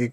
1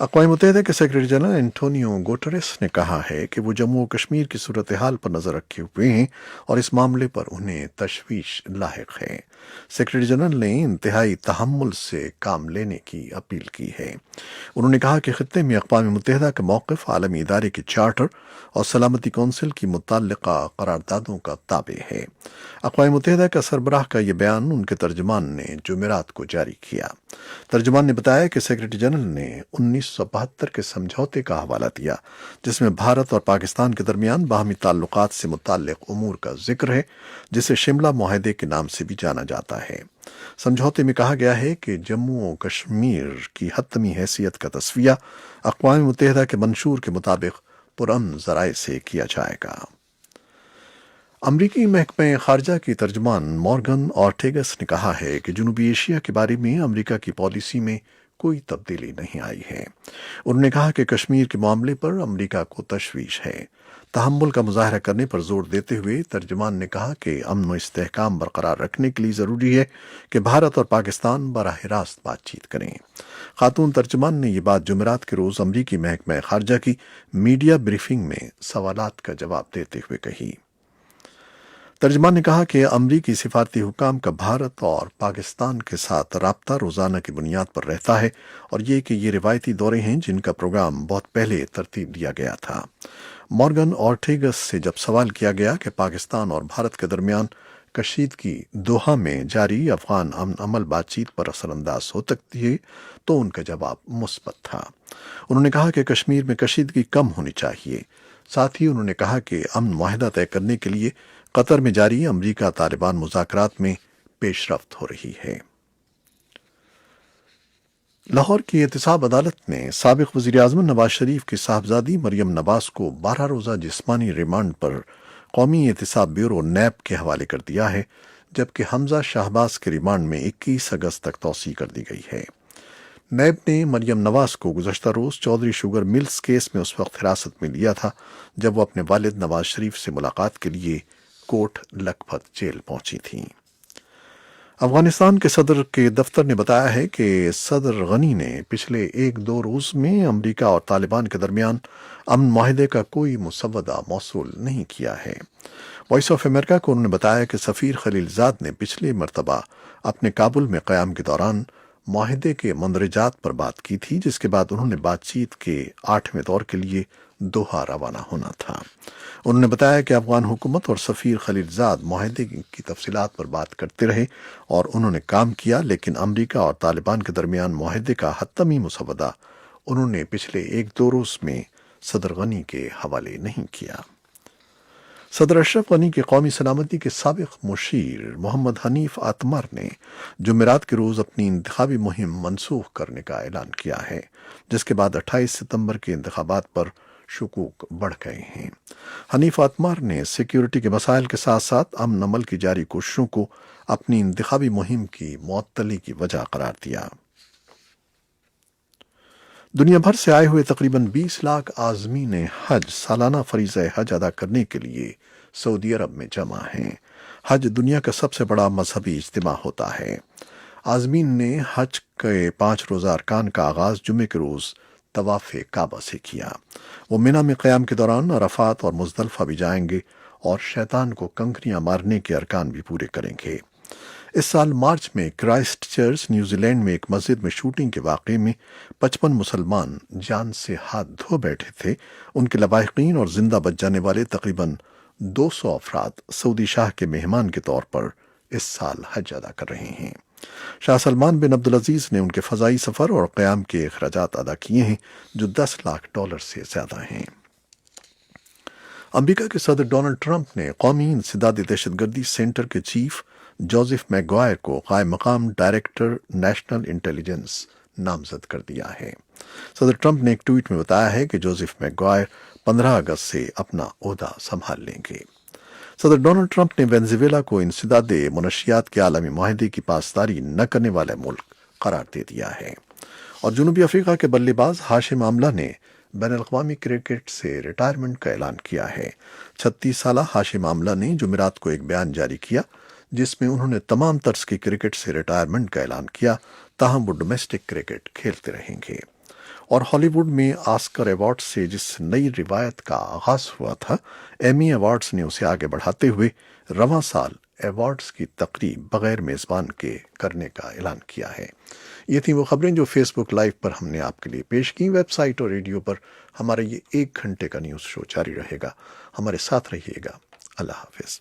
اقوام متحدہ کے سیکرٹری جنرل اینٹونیو گوٹریس نے کہا ہے کہ وہ جموں و کشمیر کی صورتحال پر نظر رکھے ہوئے ہیں اور اس معاملے پر انہیں تشویش لاحق ہے۔ سیکرٹری جنرل نے انتہائی تحمل سے کام لینے کی اپیل کی ہے۔ انہوں نے کہا کہ خطے میں اقوام متحدہ کا موقف عالمی ادارے کے چارٹر اور سلامتی کونسل کی متعلقہ قراردادوں کا تابع ہے۔ اقوام متحدہ کا سربراہ کا یہ بیان ان کے ترجمان نے جمعرات کو جاری کیا۔ ترجمان نے بتایا کہ سیکرٹری جنرل نے 1972 کے سمجھوتے کا حوالہ دیا، جس میں بھارت اور پاکستان کے درمیان باہمی تعلقات سے متعلق امور کا ذکر ہے، جسے شملہ معاہدے کے نام سے بھی جانا جاتا ہے۔ سمجھوتے میں کہا گیا ہے کہ جموں و کشمیر کی حتمی حیثیت کا تصفیہ اقوام متحدہ کے منشور کے مطابق پرامن ذرائع سے کیا جائے گا۔ امریکی محکمہ خارجہ کی ترجمان مورگن اورٹیگس نے کہا ہے کہ جنوبی ایشیا کے بارے میں امریکہ کی پالیسی میں کوئی تبدیلی نہیں آئی ہے۔ انہوں نے کہا کہ کشمیر کے معاملے پر امریکہ کو تشویش ہے۔ تحمل کا مظاہرہ کرنے پر زور دیتے ہوئے ترجمان نے کہا کہ امن و استحکام برقرار رکھنے کے لیے ضروری ہے کہ بھارت اور پاکستان براہ راست بات چیت کریں۔ خاتون ترجمان نے یہ بات جمعرات کے روز امریکی محکمہ خارجہ کی میڈیا بریفنگ میں سوالات کا جواب دیتے ہوئے کہی۔ ترجمان نے کہا کہ امریکی سفارتی حکام کا بھارت اور پاکستان کے ساتھ رابطہ روزانہ کی بنیاد پر رہتا ہے، اور یہ روایتی دورے ہیں جن کا پروگرام بہت پہلے ترتیب دیا گیا تھا۔ مورگن اورٹیگس سے جب سوال کیا گیا کہ پاکستان اور بھارت کے درمیان کشیدگی دوحہ میں جاری افغان امن عمل بات چیت پر اثر انداز ہو سکتی ہے، تو ان کا جواب مثبت تھا۔ انہوں نے کہا کہ کشمیر میں کشیدگی کم ہونی چاہیے۔ ساتھ ہی انہوں نے کہا کہ امن معاہدہ طے کرنے کے لیے قطر میں جاری امریکہ طالبان مذاکرات میں پیش رفت ہو رہی ہے۔ لاہور کی احتساب عدالت نے سابق وزیر اعظم نواز شریف کی صاحبزادی مریم نواز کو 12 روزہ جسمانی ریمانڈ پر قومی احتساب بیورو نیب کے حوالے کر دیا ہے، جبکہ حمزہ شہباز کے ریمانڈ میں 21 اگست تک توسیع کر دی گئی ہے۔ نیب نے مریم نواز کو گزشتہ روز چودھری شوگر ملز کیس میں اس وقت حراست میں لیا تھا جب وہ اپنے والد نواز شریف سے ملاقات کے لیے کوٹ لکھپت جیل پہنچی تھیں۔ افغانستان کے صدر کے دفتر نے بتایا ہے کہ صدر غنی نے پچھلے 1-2 روز میں امریکہ اور طالبان کے درمیان امن معاہدے کا کوئی مسودہ موصول نہیں کیا ہے۔ وائس آف امریکہ کو انہوں نے بتایا کہ سفیر خلیل زاد نے پچھلی مرتبہ اپنے کابل میں قیام کے دوران معاہدے کے مندرجات پر بات کی تھی، جس کے بعد انہوں نے بات چیت کے 8ویں دور کے لیے دوحہ روانہ ہونا تھا۔ انہوں نے بتایا کہ افغان حکومت اور سفیر خلیل زاد معاہدے کی تفصیلات پر بات کرتے رہے اور انہوں نے کام کیا، لیکن امریکہ اور طالبان کے درمیان معاہدے کا حتمی مسودہ انہوں نے پچھلے 1-2 روز میں صدر غنی کے حوالے نہیں کیا۔ صدر اشرف غنی کی قومی سلامتی کے سابق مشیر محمد حنیف اتمر نے جمعرات کے روز اپنی انتخابی مہم منسوخ کرنے کا اعلان کیا ہے، جس کے بعد 28 ستمبر کے انتخابات پر شکوک بڑھ گئے ہیں۔ حنیف اتمر نے سیکیورٹی کے مسائل کے ساتھ ساتھ امن عمل کی جاری کوششوں کو اپنی انتخابی مہم کی معطلی کی وجہ قرار دیا۔ دنیا بھر سے آئے ہوئے تقریباً 20 لاکھ عازمین حج سالانہ فریضہ حج ادا کرنے کے لیے سعودی عرب میں جمع ہیں۔ حج دنیا کا سب سے بڑا مذہبی اجتماع ہوتا ہے۔ عازمین نے حج کے 5 روزہ ارکان کا آغاز جمعے کے روز طواف کعبہ سے کیا۔ وہ منی میں قیام کے دوران عرفات اور مزدلفہ بھی جائیں گے اور شیطان کو کنکریاں مارنے کے ارکان بھی پورے کریں گے۔ اس سال مارچ میں کرائسٹ چرچ نیوزی لینڈ میں ایک مسجد میں شوٹنگ کے واقعے میں 55 مسلمان جان سے ہاتھ دھو بیٹھے تھے۔ ان کے لواحقین اور زندہ بچ جانے والے تقریباً 200 افراد سعودی شاہ کے مہمان کے طور پر اس سال حج ادا کر رہے ہیں۔ شاہ سلمان بن عبدالعزیز نے ان کے فضائی سفر اور قیام کے اخراجات ادا کیے ہیں، جو $10 لاکھ سے زیادہ ہیں۔ امریکہ کے صدر ڈونلڈ ٹرمپ نے قومی انسداد دہشت گردی سینٹر کے چیف جوزف میگوائر کو قائم مقام ڈائریکٹر نیشنل انٹیلیجنس نامزد کر دیا ہے۔ صدر ٹرمپ نے ایک ٹویٹ میں بتایا ہے کہ جوزف میگوائر 15 اگست سے اپنا عہدہ سنبھال لیں گے۔ صدر ڈونلڈ ٹرمپ نے وینزویلا کو انسداد منشیات کے عالمی معاہدے کی پاسداری نہ کرنے والا ملک قرار دے دیا ہے، اور جنوبی افریقہ کے بلے باز ہاشم آملہ نے بین الاقوامی کرکٹ سے ریٹائرمنٹ کا اعلان کیا ہے۔ 36 سالہ ہاشم آملہ نے جمعرات کو ایک بیان جاری کیا جس میں انہوں نے تمام طرز کی کرکٹ سے ریٹائرمنٹ کا اعلان کیا، تاہم وہ ڈومیسٹک کرکٹ کھیلتے رہیں گے۔ اور ہالی ووڈ میں آسکر ایوارڈ سے جس نئی روایت کا آغاز ہوا تھا، ایمی ایوارڈز نے اسے آگے بڑھاتے ہوئے رواں سال ایوارڈز کی تقریب بغیر میزبان کے کرنے کا اعلان کیا ہے۔ یہ تھیں وہ خبریں جو فیس بک لائیو پر ہم نے آپ کے لیے پیش کی۔ ویب سائٹ اور ریڈیو پر ہمارا یہ 1 گھنٹے کا نیوز شو جاری رہے گا۔ ہمارے ساتھ رہیے گا۔ اللہ حافظ۔